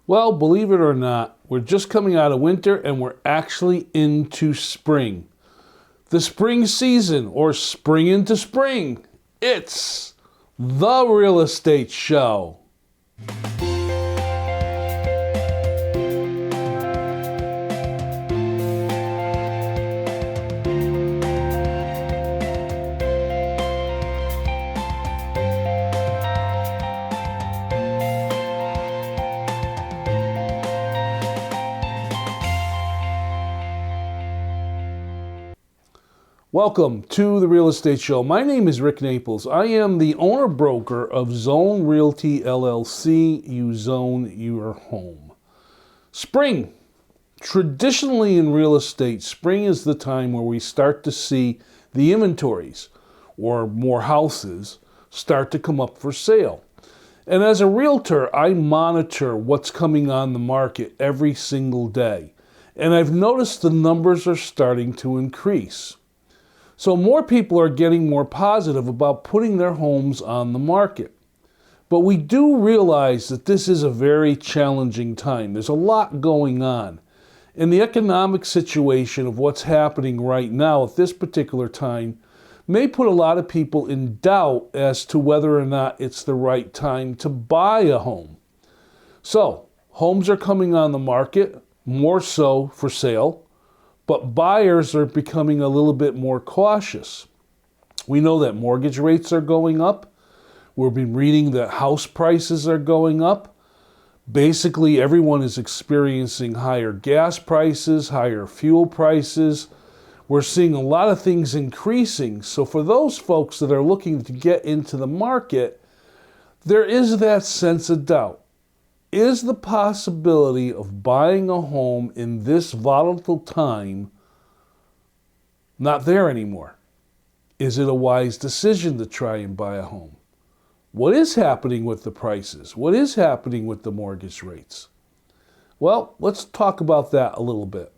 Well, believe it or not, we're just coming out of winter and we're actually into spring. The spring season, or spring into spring. It's the real estate show. Welcome to the Real Estate Show. My name is Rick Naples. I am the owner-broker of Zone Realty LLC. You zone your home. Spring. Traditionally in real estate, spring is the time where we start to see the inventories, or more houses, start to come up for sale. And as a realtor, I monitor what's coming on the market every single day. And I've noticed the numbers are starting to increase. So more people are getting more positive about putting their homes on the market. But we do realize that this is a very challenging time. There's a lot going on. And the economic situation of what's happening right now at this particular time may put a lot of people in doubt as to whether or not it's the right time to buy a home. So, homes are coming on the market, more so for sale. But buyers are becoming a little bit more cautious. We know that mortgage rates are going up. We've been reading that house prices are going up. Basically, everyone is experiencing higher gas prices, higher fuel prices. We're seeing a lot of things increasing. So for those folks that are looking to get into the market, there is that sense of doubt. Is the possibility of buying a home in this volatile time not there anymore? Is it a wise decision to try and buy a home? What is happening with the prices? What is happening with the mortgage rates? Well, let's talk about that a little bit.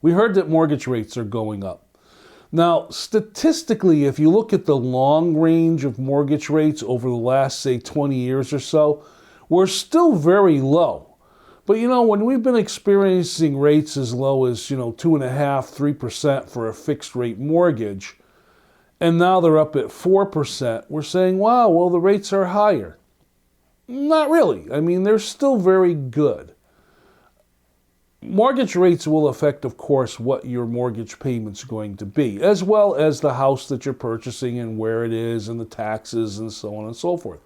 We heard that mortgage rates are going up. Now, statistically, if you look at the long range of mortgage rates over the last, say, 20 years or so, we're still very low. But when we've been experiencing rates as low as, 2.5%, 3% for a fixed rate mortgage, and now they're up at 4%, we're saying, wow, well, the rates are higher. Not really. I mean, they're still very good. Mortgage rates will affect, of course, what your mortgage payment's going to be, as well as the house that you're purchasing and where it is and the taxes and so on and so forth.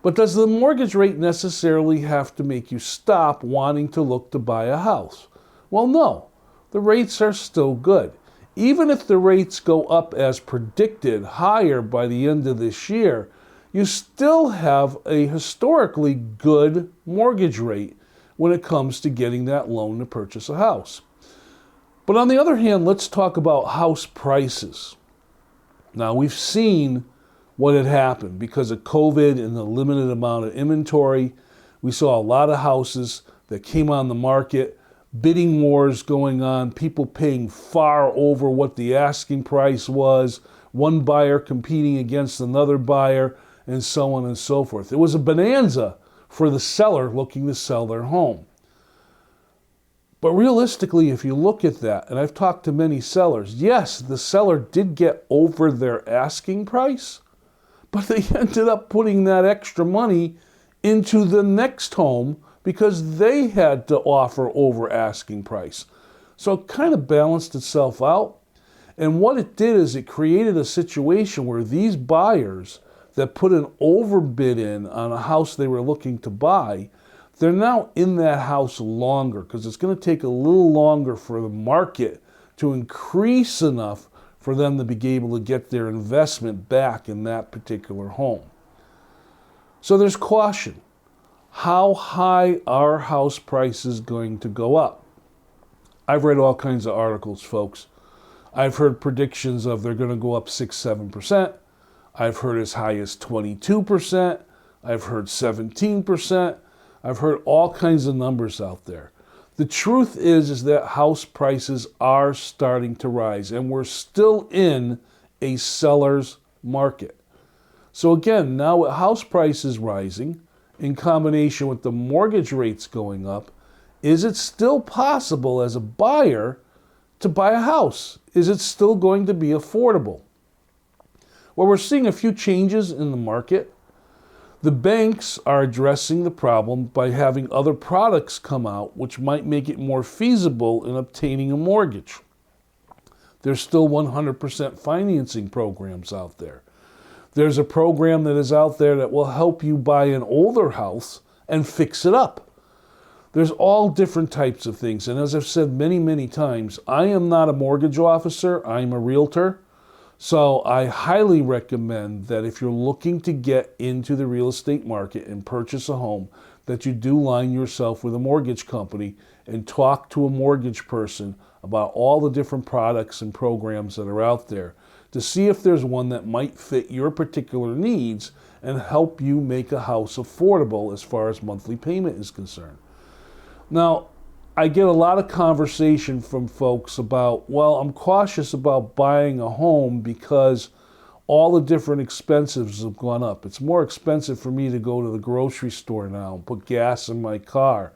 But does the mortgage rate necessarily have to make you stop wanting to look to buy a house? Well, no. The rates are still good. Even if the rates go up as predicted higher by the end of this year, you still have a historically good mortgage rate when it comes to getting that loan to purchase a house. But on the other hand, let's talk about house prices. Now, we've seen what had happened because of COVID and the limited amount of inventory. We saw a lot of houses that came on the market, bidding wars going on, people paying far over what the asking price was, one buyer competing against another buyer, and so on and so forth. It was a bonanza for the seller looking to sell their home. But realistically, if you look at that, and I've talked to many sellers, yes, the seller did get over their asking price, but they ended up putting that extra money into the next home because they had to offer over asking price. So it kind of balanced itself out. And what it did is it created a situation where these buyers that put an overbid in on a house they were looking to buy, they're now in that house longer because it's going to take a little longer for the market to increase enough for them to be able to get their investment back in that particular home. So there's caution. How high are house prices going to go up? I've read all kinds of articles, folks. I've heard predictions of they're going to go up 6-7%. I've heard as high as 22%. I've heard 17%. I've heard all kinds of numbers out there. The truth is that house prices are starting to rise, and we're still in a seller's market. So again, now with house prices rising in combination with the mortgage rates going up, is it still possible as a buyer to buy a house? Is it still going to be affordable? Well, we're seeing a few changes in the market. The banks are addressing the problem by having other products come out which might make it more feasible in obtaining a mortgage. There's still 100% financing programs out there. There's a program that is out there that will help you buy an older house and fix it up. There's all different types of things. And as I've said many, many times, I am not a mortgage officer. I'm a realtor. So I highly recommend that if you're looking to get into the real estate market and purchase a home, that you do line yourself with a mortgage company and talk to a mortgage person about all the different products and programs that are out there to see if there's one that might fit your particular needs and help you make a house affordable as far as monthly payment is concerned. Now, I get a lot of conversation from folks about, well, I'm cautious about buying a home because all the different expenses have gone up. It's more expensive for me to go to the grocery store now and put gas in my car.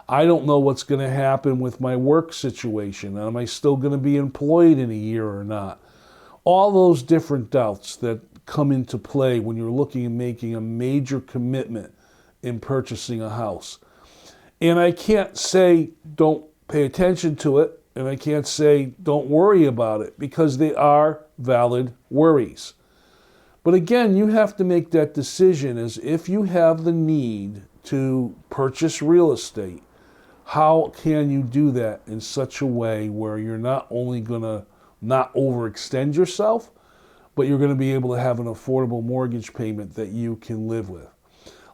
I don't know what's going to happen with my work situation. Am I still going to be employed in a year or not? All those different doubts that come into play when you're looking at making a major commitment in purchasing a house. And I can't say don't pay attention to it, and I can't say don't worry about it, because they are valid worries. But again, you have to make that decision as if you have the need to purchase real estate, how can you do that in such a way where you're not only going to not overextend yourself, but you're going to be able to have an affordable mortgage payment that you can live with.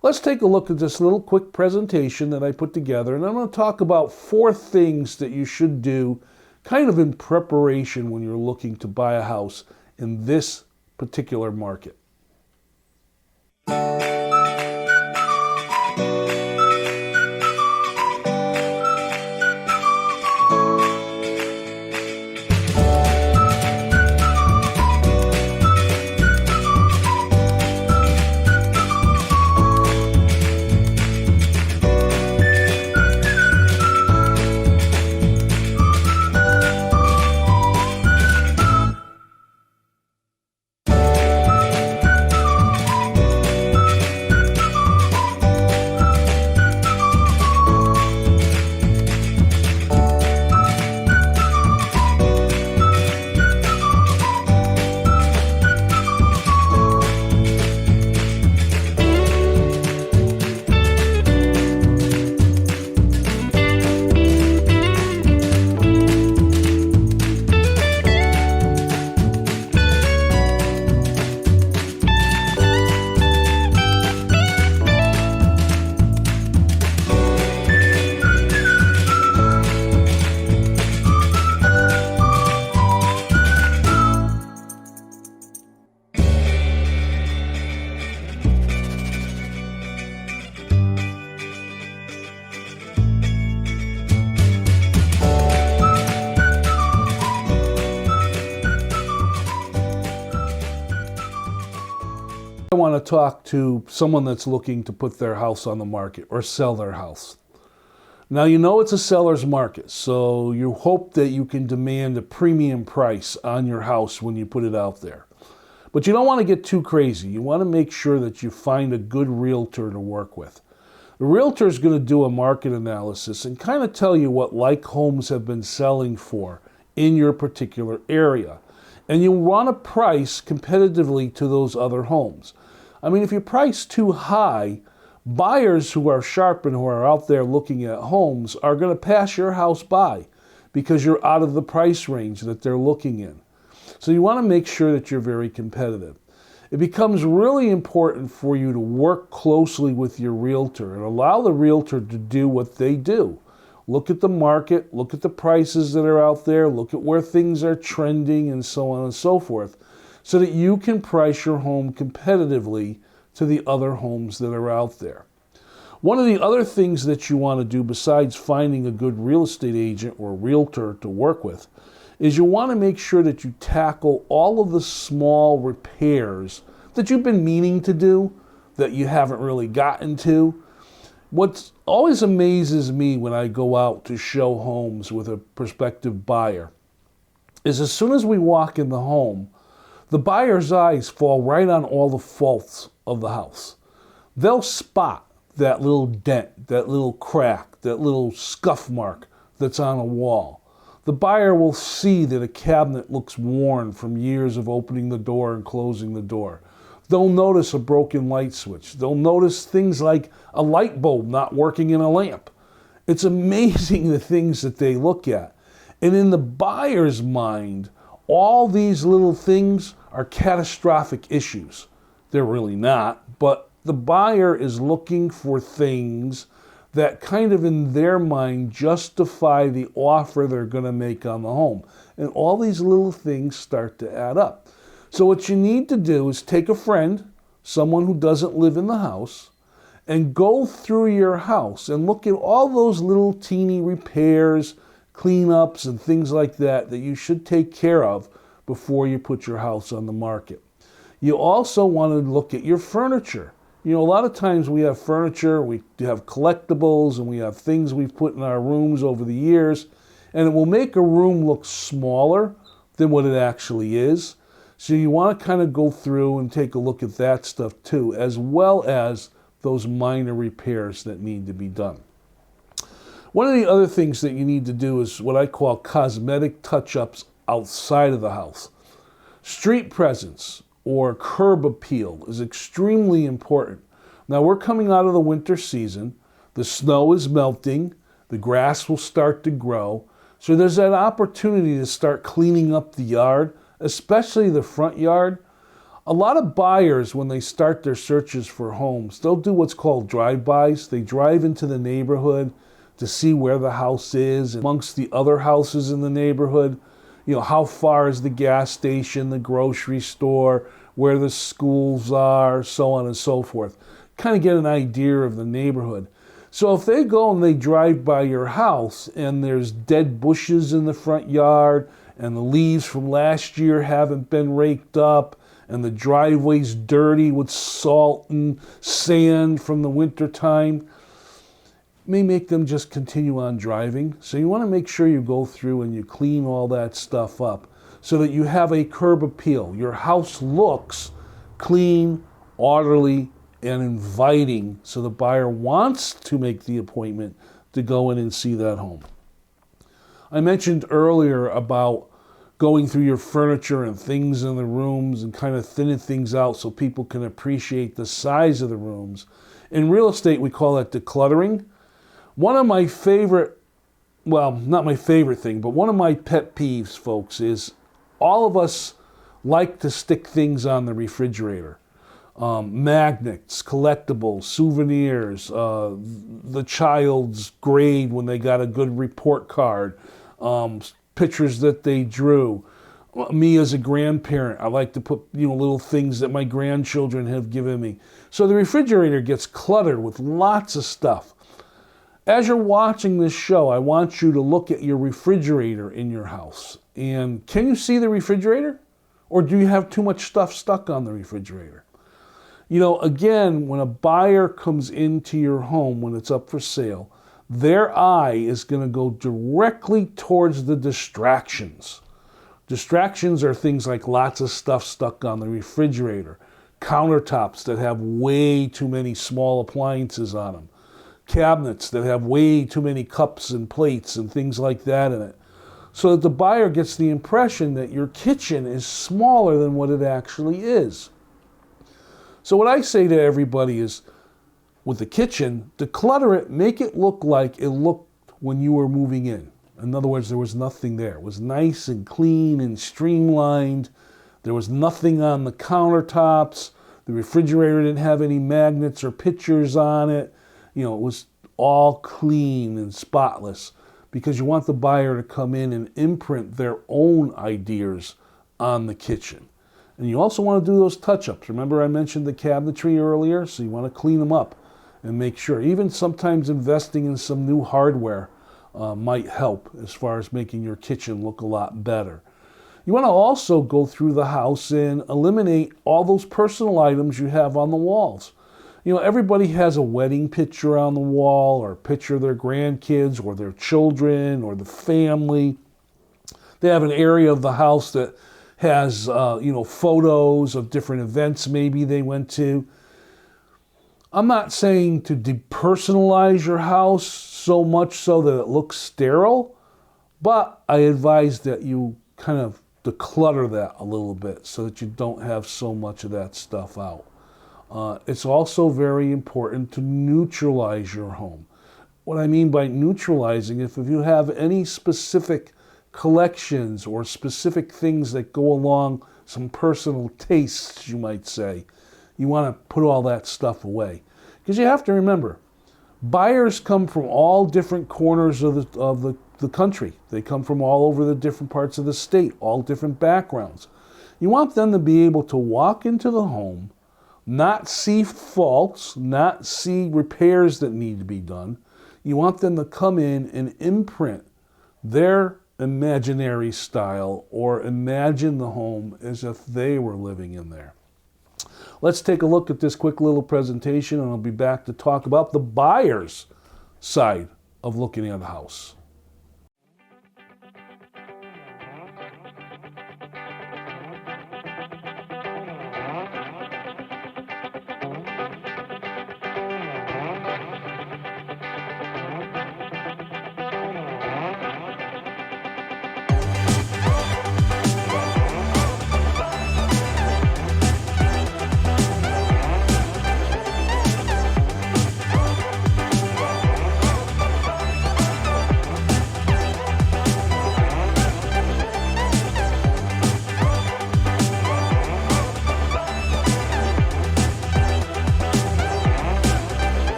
Let's take a look at this little quick presentation that I put together, and I'm going to talk about 4 things that you should do kind of in preparation when you're looking to buy a house in this particular market. I want to talk to someone that's looking to put their house on the market or sell their house. Now, you know it's a seller's market, so you hope that you can demand a premium price on your house when you put it out there. But you don't want to get too crazy. You want to make sure that you find a good realtor to work with. The realtor is going to do a market analysis and kind of tell you what like homes have been selling for in your particular area. And you want to price competitively to those other homes. I mean, if you price too high, buyers who are sharp and who are out there looking at homes are going to pass your house by because you're out of the price range that they're looking in. So you want to make sure that you're very competitive. It becomes really important for you to work closely with your realtor and allow the realtor to do what they do. Look at the market, look at the prices that are out there, look at where things are trending and so on and so forth, so that you can price your home competitively to the other homes that are out there. One of the other things that you want to do besides finding a good real estate agent or realtor to work with is you want to make sure that you tackle all of the small repairs that you've been meaning to do that you haven't really gotten to. What always amazes me when I go out to show homes with a prospective buyer is as soon as we walk in the home, the buyer's eyes fall right on all the faults of the house. They'll spot that little dent, that little crack, that little scuff mark that's on a wall. The buyer will see that a cabinet looks worn from years of opening the door and closing the door. They'll notice a broken light switch. They'll notice things like a light bulb not working in a lamp. It's amazing the things that they look at. And in the buyer's mind, all these little things are catastrophic issues. They're really not, but the buyer is looking for things that kind of in their mind justify the offer they're going to make on the home. And all these little things start to add up. So what you need to do is take a friend, someone who doesn't live in the house, and go through your house and look at all those little teeny repairs, cleanups, and things like that that you should take care of before you put your house on the market. You also want to look at your furniture. You know, a lot of times we have furniture, we have collectibles, and we have things we've put in our rooms over the years, and it will make a room look smaller than what it actually is. So you want to kind of go through and take a look at that stuff too, as well as those minor repairs that need to be done. One of the other things that you need to do is what I call cosmetic touch-ups outside of the house. Street presence or curb appeal is extremely important. Now we're coming out of the winter season. The snow is melting. The grass will start to grow. So there's that opportunity to start cleaning up the yard, especially the front yard. A lot of buyers, when they start their searches for homes, they'll do what's called drive-bys. They drive into the neighborhood to see where the house is amongst the other houses in the neighborhood. You know, how far is the gas station, the grocery store, where the schools are, so on and so forth. Kind of get an idea of the neighborhood. So if they go and they drive by your house and there's dead bushes in the front yard and the leaves from last year haven't been raked up and the driveway's dirty with salt and sand from the winter time, may make them just continue on driving. So you want to make sure you go through and you clean all that stuff up so that you have a curb appeal. Your house looks clean, orderly, and inviting, so the buyer wants to make the appointment to go in and see that home. I mentioned earlier about going through your furniture and things in the rooms and kind of thinning things out so people can appreciate the size of the rooms. In real estate, we call that decluttering. One of my favorite, well, not my favorite thing, but one of my pet peeves, folks, is all of us like to stick things on the refrigerator. Magnets, collectibles, souvenirs, the child's grade when they got a good report card, pictures that they drew. Me as a grandparent, I like to put little things that my grandchildren have given me. So the refrigerator gets cluttered with lots of stuff. As you're watching this show, I want you to look at your refrigerator in your house. And can you see the refrigerator? Or do you have too much stuff stuck on the refrigerator? Again, when a buyer comes into your home when it's up for sale, their eye is going to go directly towards the distractions. Distractions are things like lots of stuff stuck on the refrigerator, countertops that have way too many small appliances on them, cabinets that have way too many cups and plates and things like that in it. So that the buyer gets the impression that your kitchen is smaller than what it actually is. So what I say to everybody is, with the kitchen, declutter it, make it look like it looked when you were moving in. In other words, there was nothing there. It was nice and clean and streamlined. There was nothing on the countertops. The refrigerator didn't have any magnets or pictures on it. It was all clean and spotless, because you want the buyer to come in and imprint their own ideas on the kitchen. And you also want to do those touch-ups. Remember I mentioned the cabinetry earlier? So you want to clean them up and make sure. Even sometimes investing in some new hardware might help as far as making your kitchen look a lot better. You want to also go through the house and eliminate all those personal items you have on the walls. You know, everybody has a wedding picture on the wall, or a picture of their grandkids or their children or the family. They have an area of the house that has, photos of different events maybe they went to. I'm not saying to depersonalize your house so much so that it looks sterile, but I advise that you kind of declutter that a little bit so that you don't have so much of that stuff out. It's also very important to neutralize your home. What I mean by neutralizing, if you have any specific collections or specific things that go along, some personal tastes, you might say, you want to put all that stuff away. Because you have to remember, buyers come from all different corners of the country. They come from all over the different parts of the state, all different backgrounds. You want them to be able to walk into the home, not see faults, not see repairs that need to be done. You want them to come in and imprint their imaginary style or imagine the home as if they were living in there. Let's take a look at this quick little presentation, and I'll be back to talk about the buyer's side of looking at a house.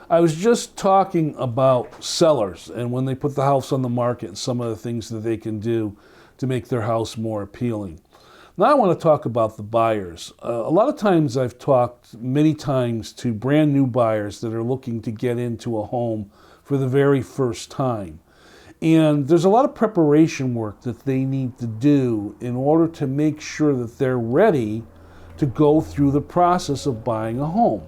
I was just talking about sellers and when they put the house on the market and some of the things that they can do to make their house more appealing. Now I want to talk about the buyers. A lot of times I've talked many times to brand new buyers that are looking to get into a home for the very first time. And there's a lot of preparation work that they need to do in order to make sure that they're ready to go through the process of buying a home.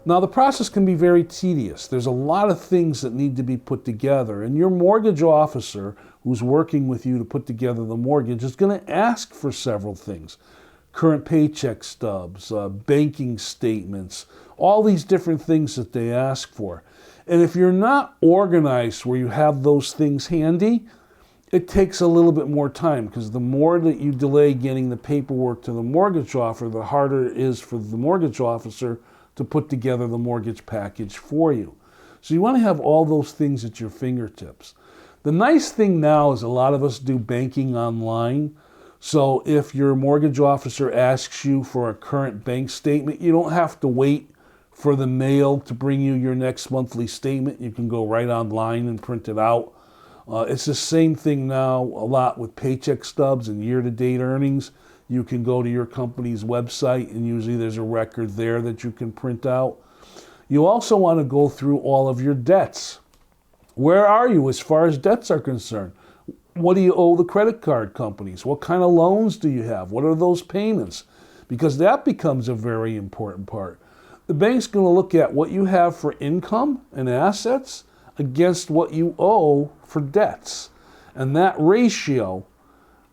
Now, the process can be very tedious. There's a lot of things that need to be put together, and your mortgage officer who's working with you to put together the mortgage is going to ask for several things. Current paycheck stubs, banking statements, all these different things that they ask for. And if you're not organized where you have those things handy, it takes a little bit more time, because the more that you delay getting the paperwork to the mortgage officer, the harder it is for the mortgage officer to put together the mortgage package for you. So you want to have all those things at your fingertips. The nice thing now is a lot of us do banking online. So if your mortgage officer asks you for a current bank statement, you don't have to wait for the mail to bring you your next monthly statement. You can go right online and print it out. It's the same thing now a lot with paycheck stubs and year-to-date earnings. You can go to your company's website and usually there's a record there that you can print out. You also want to go through all of your debts. Where are you as far as debts are concerned? What do you owe the credit card companies? What kind of loans do you have? What are those payments? Because that becomes a very important part. The bank's going to look at what you have for income and assets against what you owe for debts. And that ratio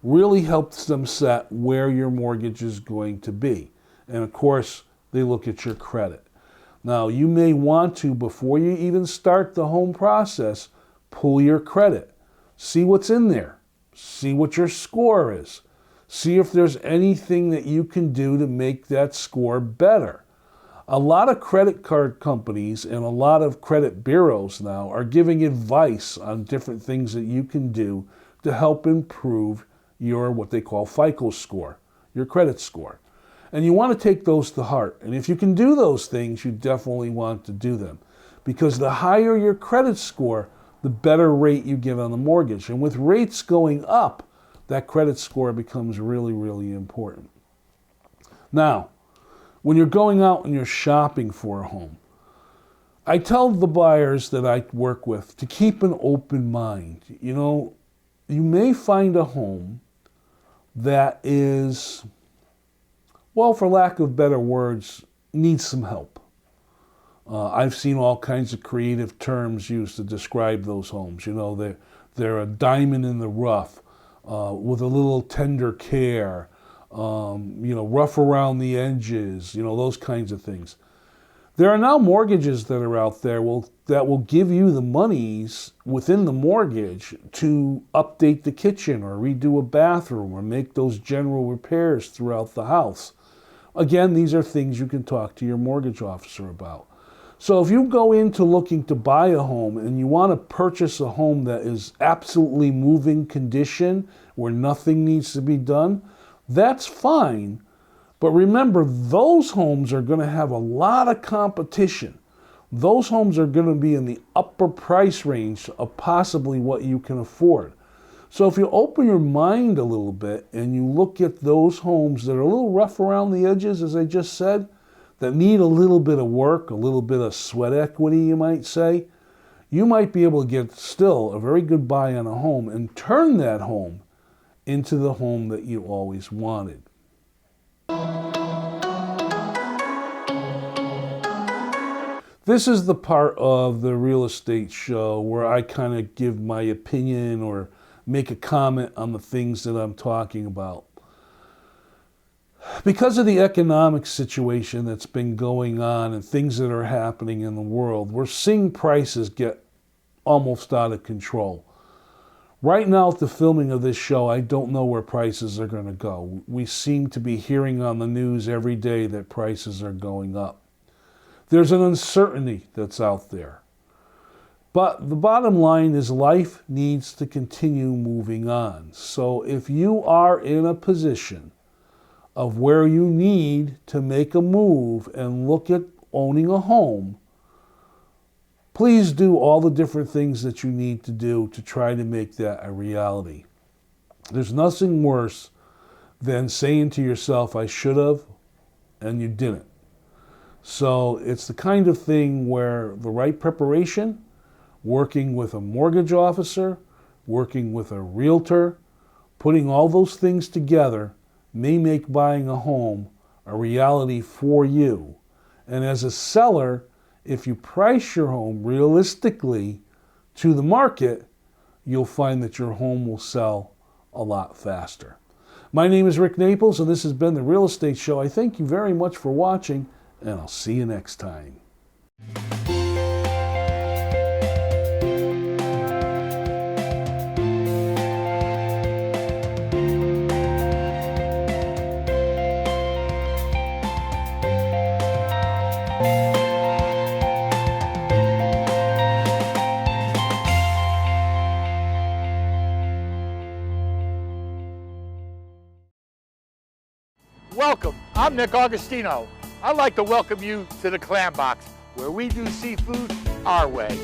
really helps them set where your mortgage is going to be. And of course, they look at your credit. Now, you may want to, before you even start the home process, pull your credit. See what's in there. See what your score is. See if there's anything that you can do to make that score better. A lot of credit card companies and a lot of credit bureaus now are giving advice on different things that you can do to help improve your what they call FICO score, your credit score. And you want to take those to heart. And if you can do those things, you definitely want to do them. Because the higher your credit score, the better rate you get on the mortgage. And with rates going up, that credit score becomes really, really important. Now, when you're going out and you're shopping for a home, I tell the buyers that I work with to keep an open mind. You know, you may find a home that is, well, for lack of better words, needs some help. I've seen all kinds of creative terms used to describe those homes. You know, they're a diamond in the rough, with a little tender care, you know, rough around the edges, you know, those kinds of things. There are now mortgages that are out there that will give you the monies within the mortgage to update the kitchen or redo a bathroom or make those general repairs throughout the house. Again, these are things you can talk to your mortgage officer about. So if you go into looking to buy a home and you want to purchase a home that is absolutely moving condition where nothing needs to be done, that's fine. But remember, those homes are going to have a lot of competition. Those homes are going to be in the upper price range of possibly what you can afford. So if you open your mind a little bit and you look at those homes that are a little rough around the edges, as I just said, that need a little bit of work, a little bit of sweat equity, you might say, you might be able to get still a very good buy on a home and turn that home into the home that you always wanted. This is the part of the real estate show where I kind of give my opinion or make a comment on the things that I'm talking about. Because of the economic situation that's been going on and things that are happening in the world, we're seeing prices get almost out of control. Right now at the filming of this show, I don't know where prices are going to go. We seem to be hearing on the news every day that prices are going up. There's an uncertainty that's out there. But the bottom line is life needs to continue moving on. So if you are in a position of where you need to make a move and look at owning a home, please do all the different things that you need to do to try to make that a reality. There's nothing worse than saying to yourself, I should have, and you didn't. So it's the kind of thing where the right preparation, working with a mortgage officer, working with a realtor, putting all those things together may make buying a home a reality for you. And as a seller, if you price your home realistically to the market, you'll find that your home will sell a lot faster. My name is Rick Naples, and this has been The Real Estate Show. I thank you very much for watching, and I'll see you next time. Welcome, I'm Nick Augustino. I'd like to welcome you to the Clam Box, where we do seafood our way.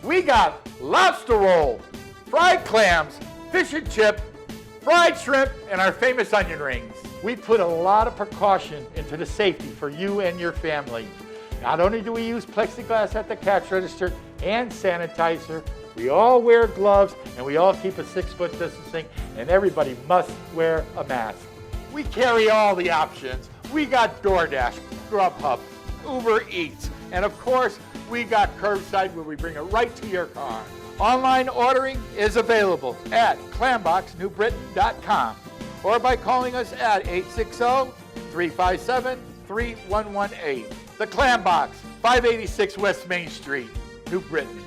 We got lobster roll, fried clams, fish and chip, fried shrimp, and our famous onion rings. We put a lot of precaution into the safety for you and your family. Not only do we use plexiglass at the cash register and sanitizer, we all wear gloves and we all keep a 6-foot distancing, and everybody must wear a mask. We carry all the options. We got DoorDash, Grubhub, Uber Eats, and of course, we got curbside where we bring it right to your car. Online ordering is available at clamboxnewbritain.com or by calling us at 860-357-3118. The Clam Box, 586 West Main Street, New Britain.